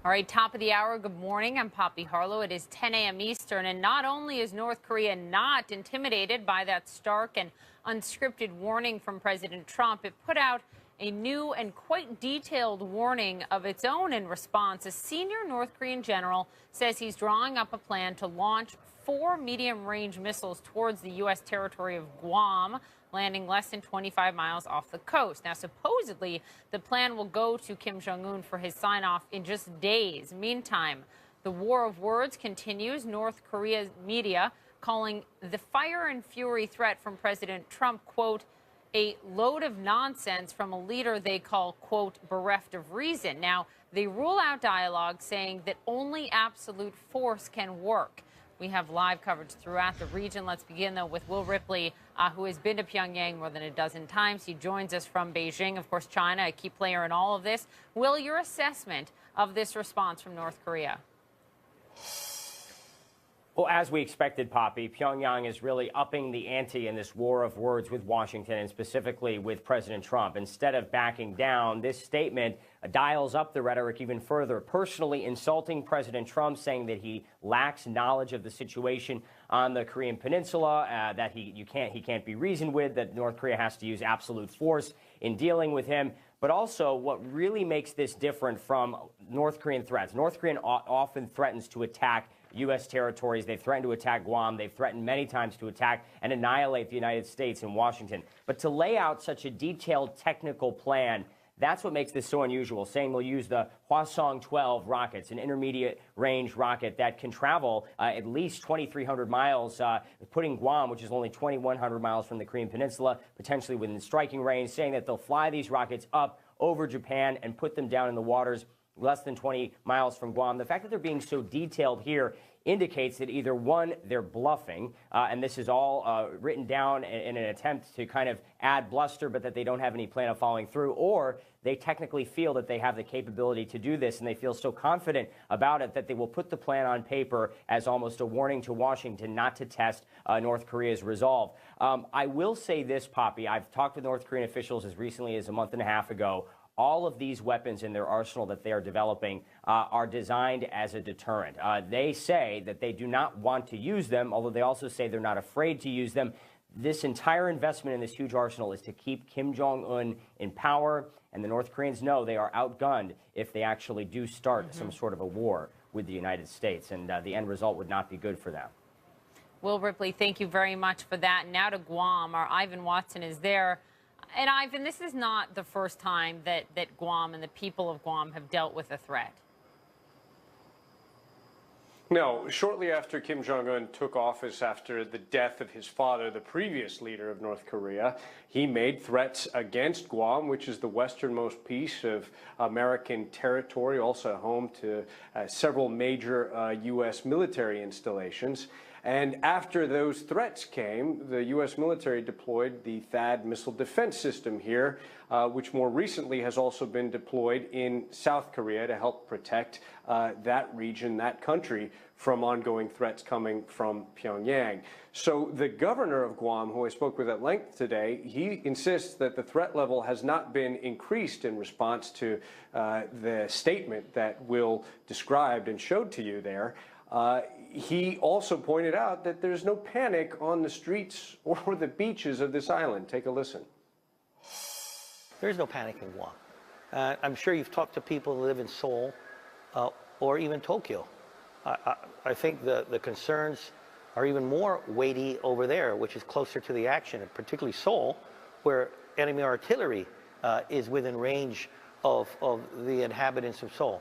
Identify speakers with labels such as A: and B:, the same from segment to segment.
A: All right, top of the hour. Good morning. I'm Poppy Harlow. It is 10 a.m. Eastern. And not only is North Korea not intimidated by that stark and unscripted warning from President Trump, it put out a new and quite detailed warning of its own in response. A senior North Korean general says he's drawing up a plan to launch 4 medium-range missiles towards the U.S. territory of Guam, landing less than 25 miles off the coast. Now, supposedly, the plan will go to Kim Jung Un for his sign-off in just days. Meantime, the war of words continues. North Korea's media calling the fire and fury threat from President Trump, quote, a load of nonsense from a leader they call, quote, bereft of reason. Now, they rule out dialogue, saying that only absolute force can work. We have live coverage throughout the region. Let's begin, though, with Will Ripley, who has been to Pyongyang more than a dozen times. He joins us from Beijing. Of course, China, a key player in all of this. Will, your assessment of this response from North Korea?
B: Well, as we expected, Poppy, Pyongyang is really upping the ante in this war of words with Washington and specifically with President Trump. Instead of backing down, this statement dials up the rhetoric even further, personally insulting President Trump, saying that he lacks knowledge of the situation on the Korean Peninsula, that he can't be reasoned with, that North Korea has to use absolute force in dealing with him. But also, what really makes this different from North Korean threats. North Korea often threatens to attack U.S. territories. They've threatened to attack Guam. They've threatened many times to attack and annihilate the United States and Washington. But to lay out such a detailed technical plan, that's what makes this so unusual, saying they'll use the Hwasong-12 rockets, an intermediate-range rocket that can travel at least 2,300 miles, putting Guam, which is only 2,100 miles from the Korean Peninsula, potentially within striking range, saying that they'll fly these rockets up over Japan and put them down in the waters less than 20 miles from Guam. The fact that they're being so detailed here indicates that either, one, they're bluffing, and this is all written down in an attempt to kind of add bluster, but that they don't have any plan of following through, or they technically feel that they have the capability to do this, and they feel so confident about it that they will put the plan on paper as almost a warning to Washington not to test North Korea's resolve. I will say this, Poppy. I've talked with North Korean officials as recently as a month and a half ago. All of these weapons in their arsenal that they are developing are designed as a deterrent. They say that they do not want to use them, although they also say they're not afraid to use them. This entire investment in this huge arsenal is to keep Kim Jung Un in power, and the North Koreans know they are outgunned if they actually do start some sort of a war with the United States, and the end result would not be good for them.
A: Will Ripley, thank you very much for that. Now to Guam. Our Ivan Watson is there. And Ivan, this is not the first time that Guam and the people of Guam have dealt with a threat.
C: No, shortly after Kim Jong Un took office after the death of his father, the previous leader of North Korea, he made threats against Guam, which is the westernmost piece of American territory, also home to several major U.S. military installations. And after those threats came, the U.S. military deployed the THAAD missile defense system here, which more recently has also been deployed in South Korea to help protect that region, that country, from ongoing threats coming from Pyongyang. So the governor of Guam, who I spoke with at length today, he insists that the threat level has not been increased in response to the statement that Will described and showed to you there. He also pointed out that there's no panic on the streets or the beaches of this island. Take a listen.
D: There's no panic in Guam. I'm sure you've talked to people who live in Seoul or even Tokyo. I think the concerns are even more weighty over there, which is closer to the action, and particularly Seoul, where enemy artillery is within range of the inhabitants of Seoul.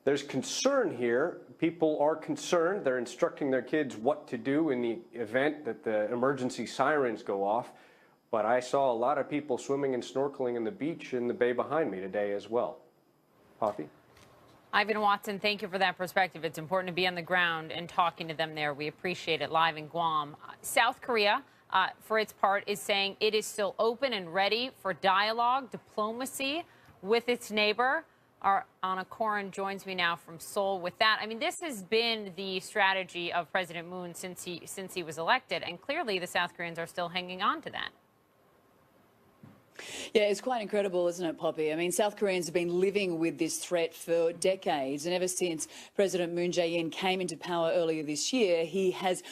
C: There's concern here. People are concerned. They're instructing their kids what to do in the event that the emergency sirens go off. But I saw a lot of people swimming and snorkeling in the beach in the bay behind me today as well. Poppy?
A: Ivan Watson, thank you for that perspective. It's important to be on the ground and talking to them there. We appreciate it live in Guam. South Korea, for its part, is saying it is still open and ready for dialogue, diplomacy with its neighbor. Our N.Korean joins me now from Seoul with that. I mean, this has been the strategy of President Moon since he was elected, and clearly the South Koreans are still hanging on to that.
E: Yeah, it's quite incredible, isn't it, Poppy? I mean, South Koreans have been living with this threat for decades, and ever since President Moon Jae-in came into power earlier this year, he has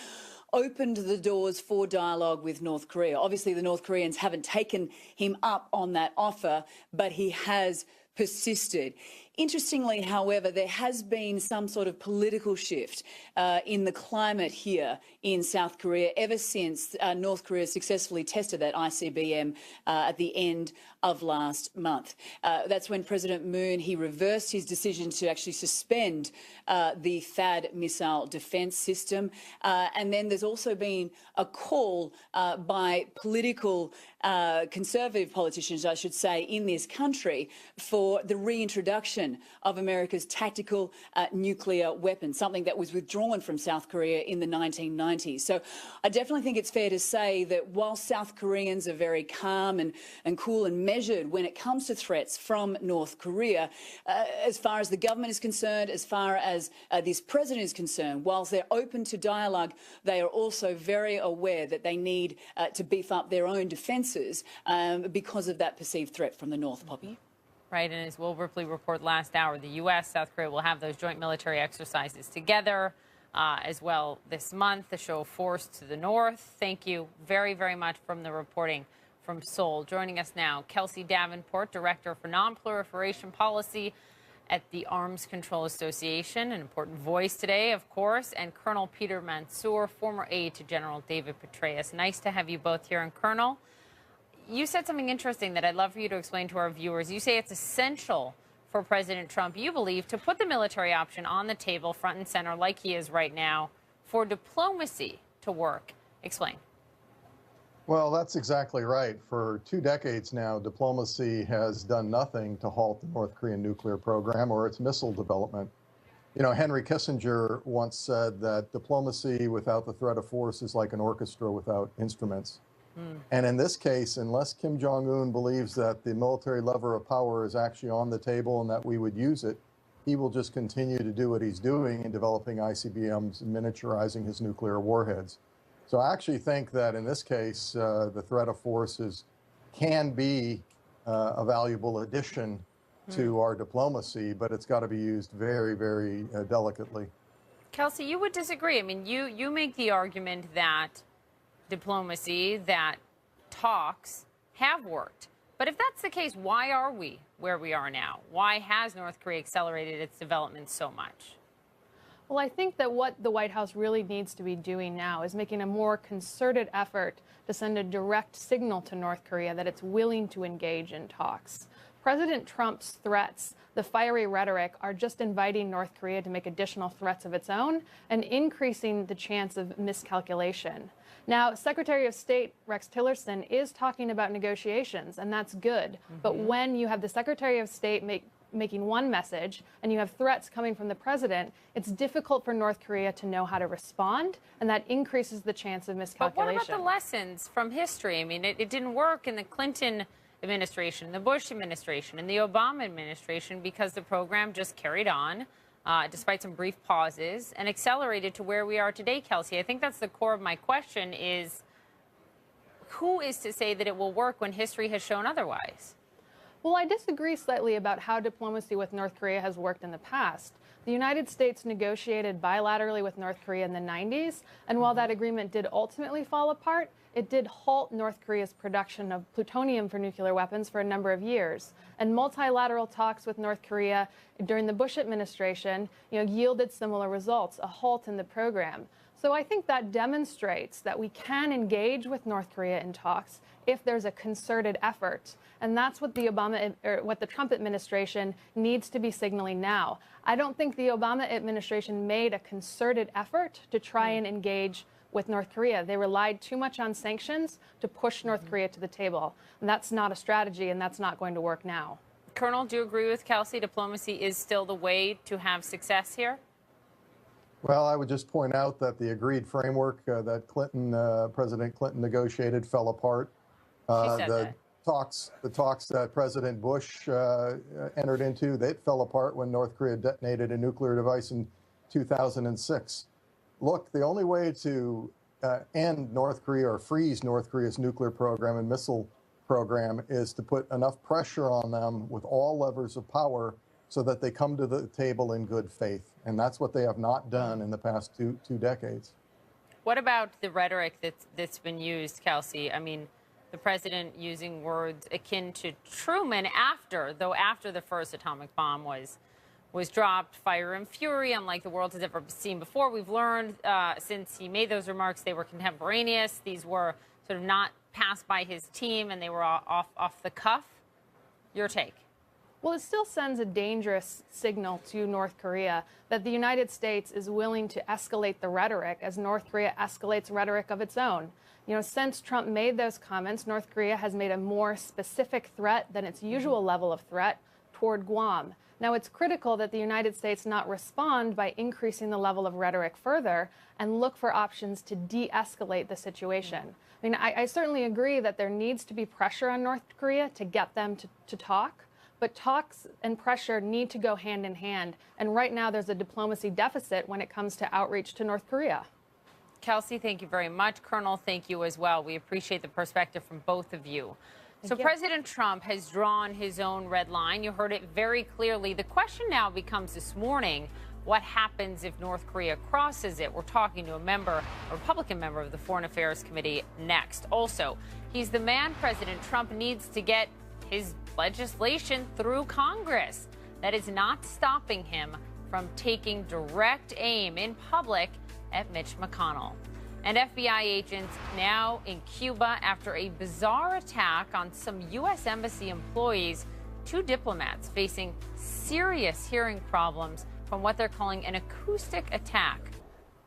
E: opened the doors for dialogue with North Korea. Obviously, the North Koreans haven't taken him up on that offer, but he has persisted. Interestingly, however, there has been some sort of political shift in the climate here in South Korea ever since North Korea successfully tested that ICBM at the end of last month. That's when President Moon, he reversed his decision to actually suspend the THAAD missile defence system. And then there's also been a call by political conservative politicians, I should say, in this country for the reintroduction of America's tactical nuclear weapons, something that was withdrawn from South Korea in the 1990s. So I definitely think it's fair to say that while South Koreans are very calm and cool and measured when it comes to threats from North Korea, as far as the government is concerned, as far as this president is concerned, whilst they're open to dialogue, they are also very aware that they need to beef up their own defences because of that perceived threat from the North, Poppy.
A: Right, and as Will Ripley reported last hour, the U.S., South Korea will have those joint military exercises together as well this month, the show of force to the north. Thank you very, very much from the reporting from Seoul. Joining us now, Kelsey Davenport, Director for Nonproliferation Policy at the Arms Control Association, an important voice today, of course, and Colonel Peter Mansour, former aide to General David Petraeus. Nice to have you both here. And Colonel, you said something interesting that I'd love for you to explain to our viewers. You say it's essential for President Trump, you believe, to put the military option on the table front and center like he is right now for diplomacy to work. Explain.
F: Well, that's exactly right. For 2 decades now, diplomacy has done nothing to halt the North Korean nuclear program or its missile development. You know, Henry Kissinger once said that diplomacy without the threat of force is like an orchestra without instruments. And in this case, unless Kim Jung Un believes that the military lever of power is actually on the table and that we would use it, he will just continue to do what he's doing in developing ICBMs and miniaturizing his nuclear warheads. So I actually think that in this case, the threat of force can be a valuable addition to our diplomacy, but it's got to be used very, very delicately.
A: Kelsey, you would disagree. I mean, you make the argument that diplomacy, that talks have worked. But if that's the case, why are we where we are now? Why has North Korea accelerated its development so much?
G: Well, I think that what the White House really needs to be doing now is making a more concerted effort to send a direct signal to North Korea that it's willing to engage in talks. President Trump's threats, the fiery rhetoric, are just inviting North Korea to make additional threats of its own and increasing the chance of miscalculation. Now, Secretary of State Rex Tillerson is talking about negotiations, and that's good. But when you have the Secretary of State making one message and you have threats coming from the president, it's difficult for North Korea to know how to respond, and that increases the chance of miscalculation.
A: But what about the lessons from history? I mean, it didn't work in the Clinton administration, the Bush administration, and the Obama administration because the program just carried on despite some brief pauses and accelerated to where we are today, Kelsey. I think that's the core of my question is, who is to say that it will work when history has shown otherwise?
G: Well, I disagree slightly about how diplomacy with North Korea has worked in the past. The United States negotiated bilaterally with North Korea in the 90s, and while that agreement did ultimately fall apart, it did halt North Korea's production of plutonium for nuclear weapons for a number of years. And multilateral talks with North Korea during the Bush administration, yielded similar results, a halt in the program. So I think that demonstrates that we can engage with North Korea in talks if there's a concerted effort. And that's what the Trump administration needs to be signaling now. I don't think the Obama administration made a concerted effort to try and engage with North Korea. They relied too much on sanctions to push North Korea to the table. And that's not a strategy, and that's not going to work now.
A: Colonel, do you agree with Kelsey? Diplomacy is still the way to have success here?
F: Well, I would just point out that the agreed framework that President Clinton negotiated fell apart. The talks that President Bush entered into, they fell apart when North Korea detonated a nuclear device in 2006. Look, the only way to end North Korea or freeze North Korea's nuclear program and missile program is to put enough pressure on them with all levers of power so that they come to the table in good faith. And that's what they have not done in the past two decades.
A: What about the rhetoric that's been used, Kelsey? I mean, the president using words akin to Truman after the first atomic bomb was dropped, fire and fury, unlike the world has ever seen before. We've learned since he made those remarks, they were contemporaneous. These were sort of not passed by his team, and they were off the cuff. Your take?
G: Well, it still sends a dangerous signal to North Korea that the United States is willing to escalate the rhetoric as North Korea escalates rhetoric of its own. You know, since Trump made those comments, North Korea has made a more specific threat than its usual level of threat toward Guam. Now, it's critical that the United States not respond by increasing the level of rhetoric further and look for options to de-escalate the situation. I mean, I certainly agree that there needs to be pressure on North Korea to get them to talk. But talks and pressure need to go hand in hand. And right now, there's a diplomacy deficit when it comes to outreach to North Korea.
A: Kelsey, thank you very much. Colonel, thank you as well. We appreciate the perspective from both of you. So President Trump has drawn his own red line. You heard it very clearly. The question now becomes this morning, what happens if North Korea crosses it? We're talking to a Republican member of the Foreign Affairs Committee next. Also, he's the man President Trump needs to get his legislation through Congress. That is not stopping him from taking direct aim in public at Mitch McConnell. And FBI agents now in Cuba after a bizarre attack on some U.S. Embassy employees. 2 diplomats facing serious hearing problems from what they're calling an acoustic attack.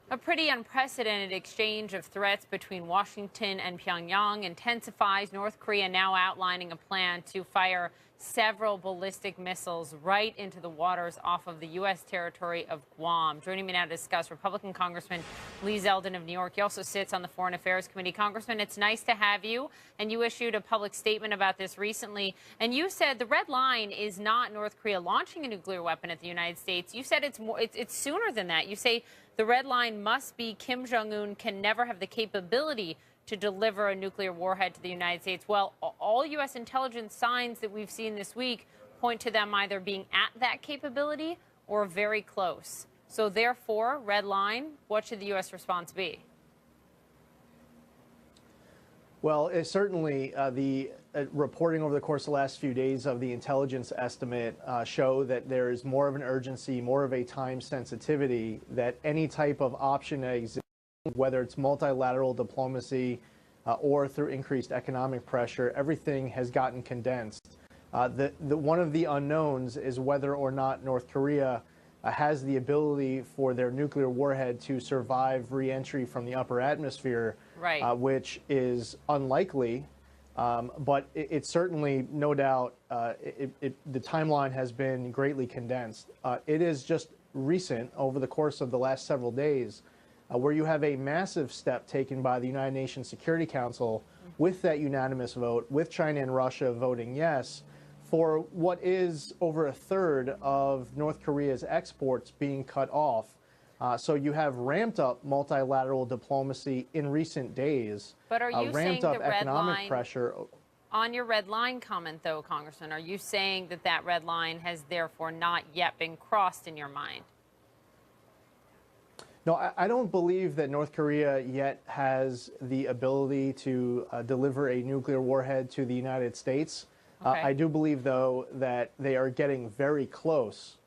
A: A pretty unprecedented exchange of threats between Washington and Pyongyang intensifies. North Korea now outlining a plan to fire several ballistic missiles right into the waters off of the U.S. territory of Guam. Joining me now to discuss, Republican Congressman Lee Zeldin of New York. He also sits on the Foreign Affairs Committee. Congressman, it's nice to have you. And you issued a public statement about this recently. And you said the red line is not North Korea launching a nuclear weapon at the United States. You said it's sooner than that. You say the red line must be Kim Jung Un can never have the capability to deliver a nuclear warhead to the United States. Well, all U.S. intelligence signs that we've seen this week point to them either being at that capability or very close. So therefore, red line, what should the U.S. response be?
H: Well, certainly the reporting over the course of the last few days of the intelligence estimate show that there is more of an urgency, more of a time sensitivity, that any type of option exists, whether it's multilateral diplomacy or through increased economic pressure. Everything has gotten condensed. One of the unknowns is whether or not North Korea has the ability for their nuclear warhead to survive re-entry from the upper atmosphere, right. Which is unlikely. But it's certainly, no doubt, the timeline has been greatly condensed. It is just recent, over the course of the last several days, where you have a massive step taken by the United Nations Security Council with that unanimous vote, with China and Russia voting yes, for what is over a third of North Korea's exports being cut off. So you have ramped up multilateral diplomacy in recent days.
A: But are you
H: ramped
A: saying
H: up
A: the red
H: economic
A: line,
H: pressure.
A: On your red line comment, though, Congressman, are you saying that that red line has therefore not yet been crossed in your mind?
H: No, I don't believe that North Korea yet has the ability to deliver a nuclear warhead to the United States. Okay. I do believe, though, that they are getting very close.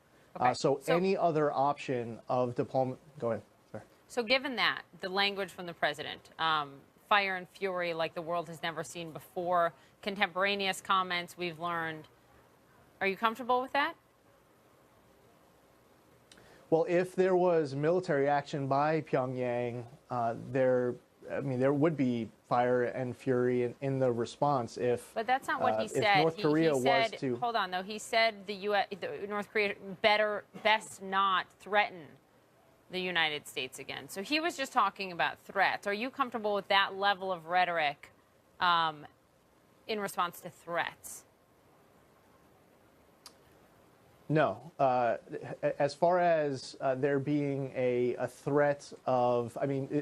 H: Okay. So any other option of diplomacy... Go ahead. Sorry.
A: So given that, the language from the president, fire and fury like the world has never seen before, contemporaneous comments we've learned, are you comfortable with that?
H: Well, if there was military action by Pyongyang, there would be fire and fury in the response. But
A: that's not what he said.
H: North Korea was to...
A: Hold on, though. He said North Korea best not threaten the United States again. So he was just talking about threats. Are you comfortable with that level of rhetoric in response to threats?
H: No. As far as there being a threat of,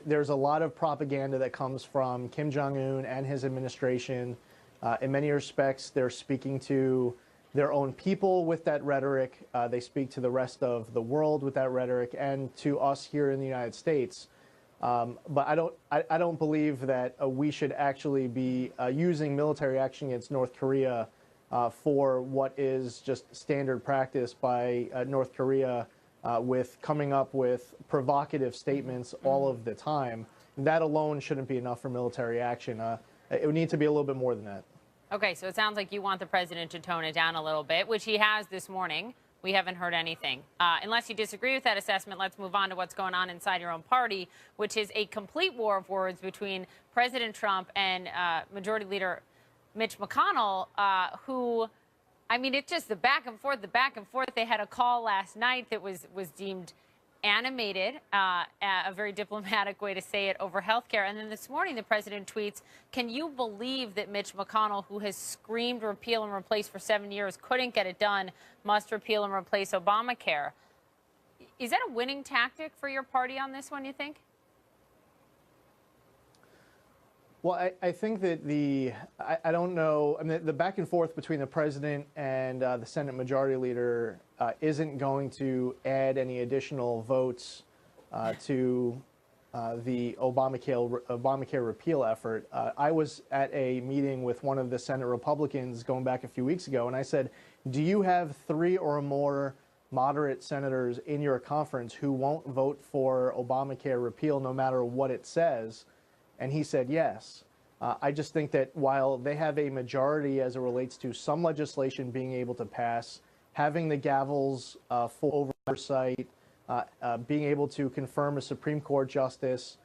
H: there's a lot of propaganda that comes from Kim Jong Un and his administration In many respects, they're speaking to their own people with that rhetoric. They speak to the rest of the world with that rhetoric, and to us here in the United States. But I don't believe that we should actually be using military action against North Korea for what is just standard practice by North Korea with coming up with provocative statements all of the time. That alone shouldn't be enough for military action. It would need to be a little bit more than that.
A: Okay, so it sounds like you want the president to tone it down a little bit, which he has this morning. We haven't heard anything. Unless you disagree with that assessment, let's move on to what's going on inside your own party, which is a complete war of words between President Trump and Majority Leader Mitch McConnell, who, I mean, it's just the back and forth, the back and forth. They had a call last night that was deemed animated, a very diplomatic way to say it, over health care. And then this morning, the president tweets, can you believe that Mitch McConnell, who has screamed repeal and replace for 7 years, couldn't get it done, must repeal and replace Obamacare? Is that a winning tactic for your party on this one, you think?
H: Well, I think that I don't know, I mean, the back and forth between the president and the Senate Majority Leader isn't going to add any additional votes to the Obamacare repeal effort. I was at a meeting with one of the Senate Republicans going back a few weeks ago, and I said, do you have 3 or more moderate senators in your conference who won't vote for Obamacare repeal no matter what it says? And he said yes. I just think that while they have a majority as it relates to some legislation being able to pass, having the gavels full oversight, being able to confirm a Supreme Court justice,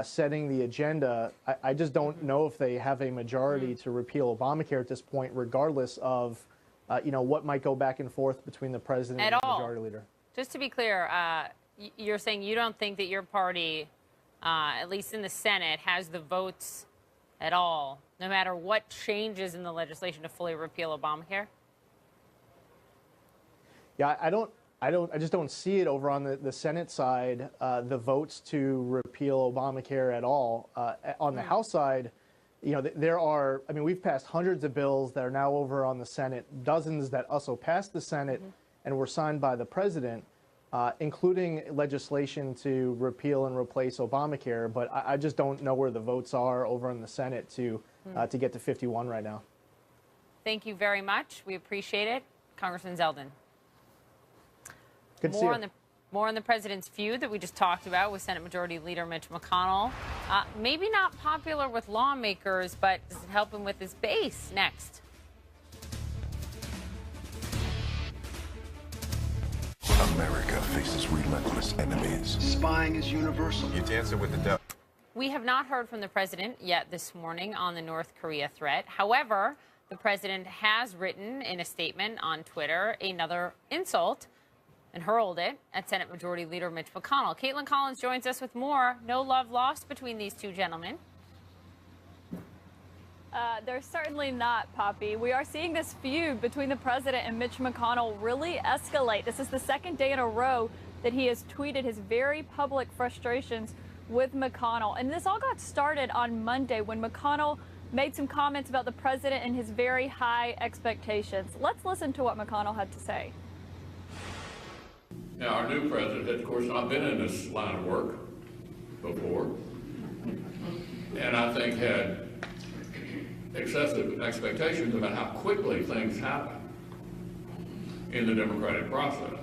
H: setting the agenda, I just don't know if they have a majority to repeal Obamacare at this point, regardless of what might go back and forth between the president and the majority leader.
A: Just to be clear, you're saying you don't think that your party, at least in the Senate, has the votes at all, no matter what changes in the legislation to fully repeal Obamacare?
H: Yeah, I just don't see it over on the Senate side, the votes to repeal Obamacare at all. On the House side, there are, I mean, we've passed hundreds of bills that are now over on the Senate, dozens that also passed the Senate and were signed by the president, including legislation to repeal and replace Obamacare. But I just don't know where the votes are over in the Senate to get to 51 right now.
A: Thank you very much. We appreciate it. Congressman Zeldin.
H: Good to see you.
A: More on the president's feud that we just talked about with Senate Majority Leader Mitch McConnell. Maybe not popular with lawmakers, but does it help him with his base? Next.
I: America faces relentless enemies.
J: Spying is universal.
I: You dance it with the devil.
A: We have not heard from the president yet this morning on the North Korea threat. However, the president has written in a statement on Twitter another insult and hurled it at Senate Majority Leader Mitch McConnell. Caitlin Collins joins us with more. No love lost between these two gentlemen.
K: There's certainly not, Poppy. We are seeing this feud between the president and Mitch McConnell really escalate. This is the second day in a row that he has tweeted his very public frustrations with McConnell. And this all got started on Monday when McConnell made some comments about the president and his very high expectations. Let's listen to what McConnell had to say.
L: Now, our new president had, of course, not been in this line of work before, and I think had excessive expectations about how quickly things happen in the democratic process.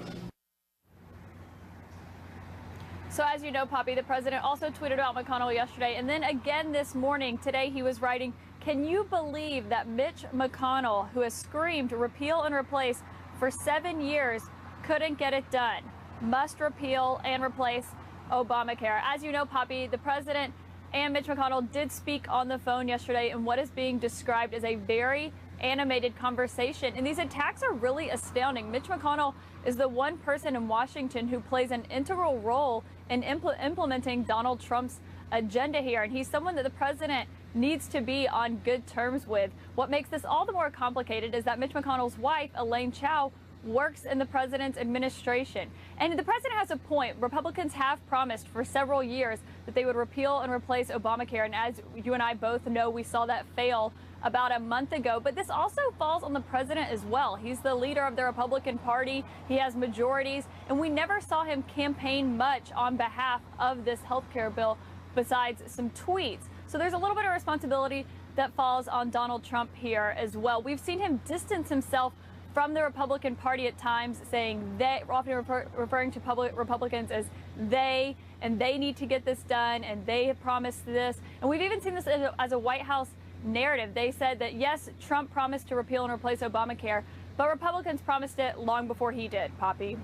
K: So as you know, Poppy, the president also tweeted about McConnell yesterday, and then again this morning. Today he was writing, can you believe that Mitch McConnell, who has screamed repeal and replace for 7 years, couldn't get it done? Must repeal and replace Obamacare. As you know, Poppy, the president and Mitch McConnell did speak on the phone yesterday in what is being described as a very animated conversation. And these attacks are really astounding. Mitch McConnell is the one person in Washington who plays an integral role in implementing Donald Trump's agenda here. And he's someone that the president needs to be on good terms with. What makes this all the more complicated is that Mitch McConnell's wife, Elaine Chao, works in the president's administration. And the president has a point. Republicans have promised for several years that they would repeal and replace Obamacare. And as you and I both know, we saw that fail about a month ago. But this also falls on the president as well. He's the leader of the Republican Party. He has majorities, and we never saw him campaign much on behalf of this health care bill besides some tweets. So there's a little bit of responsibility that falls on Donald Trump here as well. We've seen him distance himself from the Republican Party at times, saying they, often referring to Republicans as they, and they need to get this done, and they have promised this. And we've even seen this as a White House narrative. They said that, yes, Trump promised to repeal and replace Obamacare, but Republicans promised it long before he did, Poppy.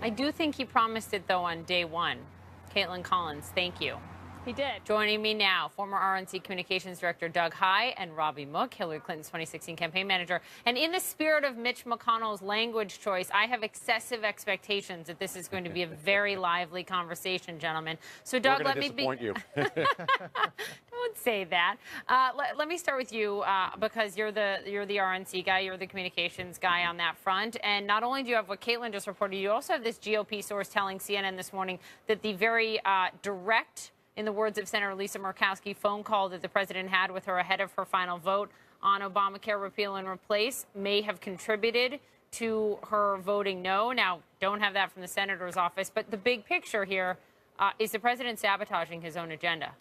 A: I do think he promised it, though, on day one. Caitlin Collins, thank you.
K: He did.
A: Joining me now, former RNC Communications Director Doug Heye and Robbie Mook, Hillary Clinton's 2016 campaign manager. And in the spirit of Mitch McConnell's language choice, I have excessive expectations that this is going to be a very lively conversation, gentlemen. So, Doug, let me
J: disappoint you.
A: Don't say that. Let me start with you because you're the RNC guy, you're the communications guy on that front. And not only do you have what Caitlin just reported, you also have this GOP source telling CNN this morning that the very direct, in the words of Senator Lisa Murkowski, phone call that the president had with her ahead of her final vote on Obamacare repeal and replace may have contributed to her voting no. Now, don't have that from the senator's office, but the big picture here is the president sabotaging his own agenda.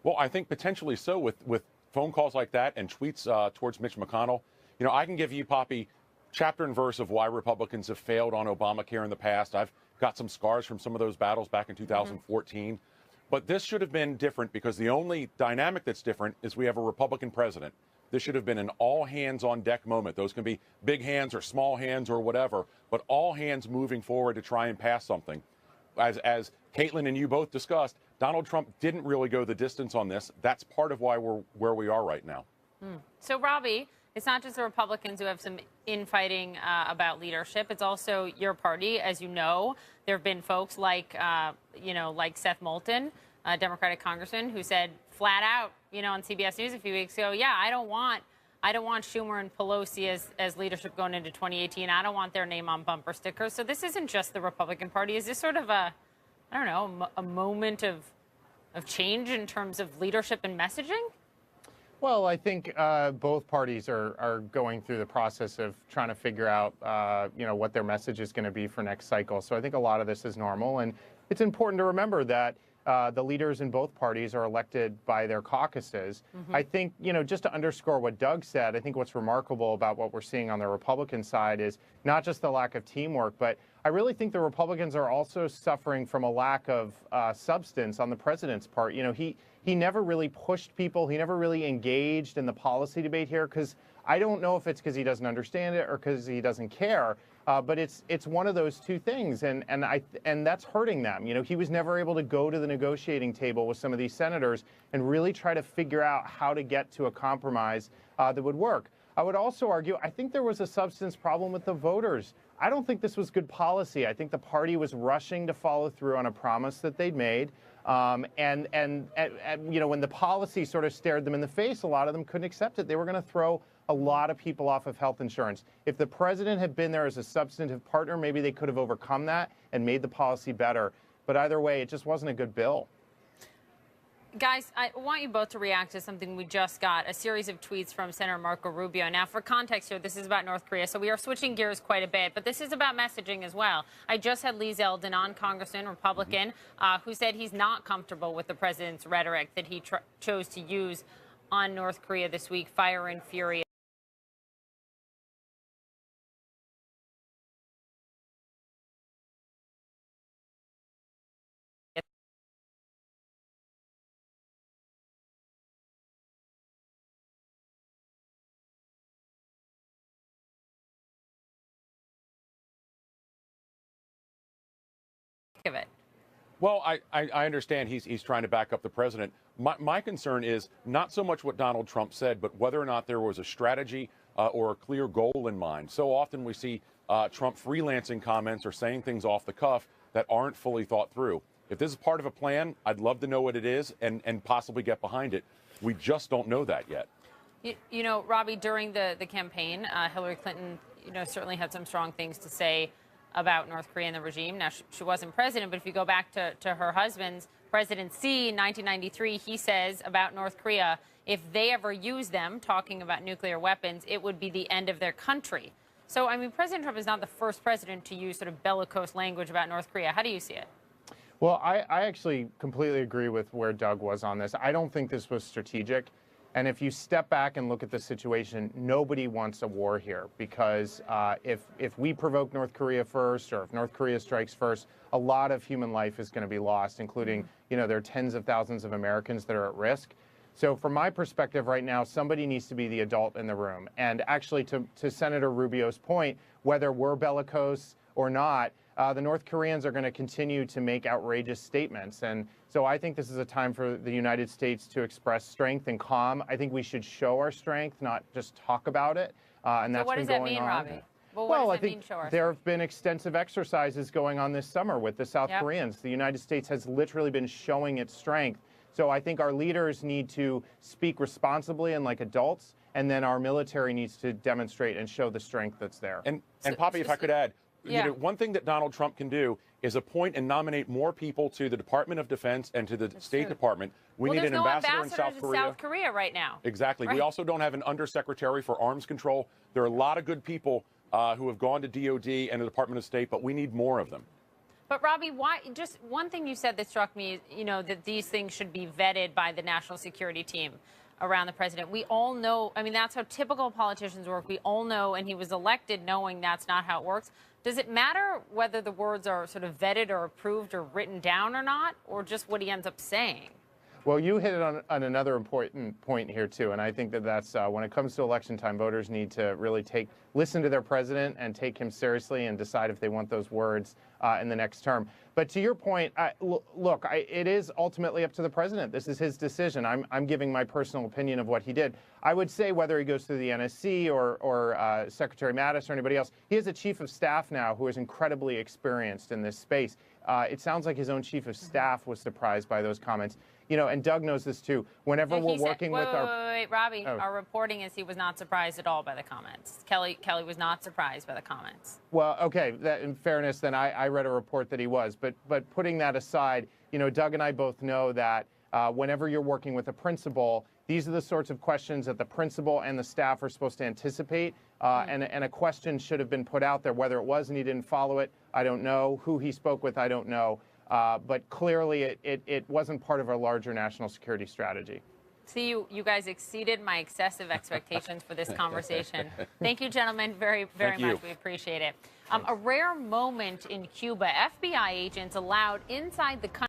J: Well, I think potentially so with phone calls like that and tweets towards Mitch McConnell. You know, I can give you, Poppy, chapter and verse of why Republicans have failed on Obamacare in the past. I've got some scars from some of those battles back in 2014. But this should have been different because the only dynamic that's different is we have a Republican president. This should have been an all-hands-on-deck moment. Those can be big hands or small hands or whatever, but all hands moving forward to try and pass something. As Caitlin and you both discussed, Donald Trump didn't really go the distance on this. That's part of why we're where we are right now.
A: So, Robbie, it's not just the Republicans who have some infighting about leadership. It's also your party. As you know, there have been folks like, like Seth Moulton, a Democratic congressman, who said flat out, on CBS News a few weeks ago, yeah, I don't want Schumer and Pelosi as leadership going into 2018. I don't want their name on bumper stickers. So this isn't just the Republican Party. Is this sort of a moment of change in terms of leadership and messaging?
M: Well, I think both parties are going through the process of trying to figure out, what their message is going to be for next cycle. So I think a lot of this is normal. And it's important to remember that the leaders in both parties are elected by their caucuses. I think, just to underscore what Doug said, I think what's remarkable about what we're seeing on the Republican side is not just the lack of teamwork, but I really think the Republicans are also suffering from a lack of substance on the president's part. He never really pushed people. He never really engaged in the policy debate here, because I don't know if it's because he doesn't understand it or because he doesn't care. But it's one of those two things, and that's hurting them. He was never able to go to the negotiating table with some of these senators and really try to figure out how to get to a compromise that would work. I would also argue, I think there was a substance problem with the voters. I don't think this was good policy. I think the party was rushing to follow through on a promise that they'd made. When the policy sort of stared them in the face, a lot of them couldn't accept it. They were going to throw a lot of people off of health insurance. If the president had been there as a substantive partner, maybe they could have overcome that and made the policy better. But either way, it just wasn't a good bill.
A: Guys, I want you both to react to something we just got, a series of tweets from Senator Marco Rubio. Now, for context here, this is about North Korea, so we are switching gears quite a bit, but this is about messaging as well. I just had Lee Zeldin on, Congressman, Republican, who said he's not comfortable with the president's rhetoric that he chose to use on North Korea this week, fire and fury. Of it.
J: Well, I understand he's trying to back up the president. My concern is not so much what Donald Trump said, but whether or not there was a strategy or a clear goal in mind. So often we see Trump freelancing comments or saying things off the cuff that aren't fully thought through. If this is part of a plan, I'd love to know what it is and possibly get behind it. We just don't know that yet.
A: Robbie, during the campaign, Hillary Clinton, certainly had some strong things to say about North Korea and the regime. Now, she wasn't president, but if you go back to her husband's presidency in 1993, he says about North Korea, if they ever use them, talking about nuclear weapons, it would be the end of their country. So, I mean, President Trump is not the first president to use sort of bellicose language about North Korea. How do you see it?
M: Well, I actually completely agree with where Doug was on this. I don't think this was strategic. And if you step back and look at the situation, nobody wants a war here, because if we provoke North Korea first, or if North Korea strikes first, a lot of human life is going to be lost, including, there are tens of thousands of Americans that are at risk. So from my perspective right now, somebody needs to be the adult in the room. And actually, to Senator Rubio's point, whether we're bellicose or not, the North Koreans are going to continue to make outrageous statements. And so I think this is a time for the United States to express strength and calm. I think we should show our strength, not just talk about it. And that's been going on.
A: Robbie? Well,
M: I think there have been extensive exercises going on this summer with the South Koreans. The United States has literally been showing its strength. So I think our leaders need to speak responsibly and like adults, and then our military needs to demonstrate and show the strength that's there.
J: And Poppy, if I could add, one thing that Donald Trump can do is appoint and nominate more people to the Department of Defense and to the State Department. We need an ambassador in South Korea.
A: South Korea right now.
J: Exactly. Right. We also don't have an undersecretary for arms control. There are a lot of good people who have gone to DOD and the Department of State, but we need more of them.
A: But, Robbie, just one thing you said that struck me, that these things should be vetted by the national security team around the president. We all know, I mean, that's how typical politicians work. We all know, and he was elected knowing that's not how it works. Does it matter whether the words are sort of vetted or approved or written down or not, or just what he ends up saying?
M: Well, you hit it on another important point here, too, and I think that's when it comes to election time, voters need to really listen to their president and take him seriously and decide if they want those words in the next term. But to your point, look, it is ultimately up to the president. This is his decision. I'm giving my personal opinion of what he did. I would say whether he goes to the NSC or Secretary Mattis or anybody else, he is a chief of staff now who is incredibly experienced in this space. It sounds like his own chief of staff was surprised by those comments. And Doug knows this too. Whenever we're working with our...
A: Wait, Robbie, our reporting is he was not surprised at all by the comments. Kelly was not surprised by the comments.
M: Well, okay, in fairness, then I read a report that he was. But putting that aside, Doug and I both know that whenever you're working with a principal, these are the sorts of questions that the principal and the staff are supposed to anticipate. And a question should have been put out there. Whether it was and he didn't follow it, I don't know. Who he spoke with, I don't know. But clearly, it wasn't part of our larger national security strategy.
A: See, you guys exceeded my excessive expectations for this conversation. Thank you, gentlemen, very much. We appreciate it. A rare moment in Cuba. FBI agents allowed inside the country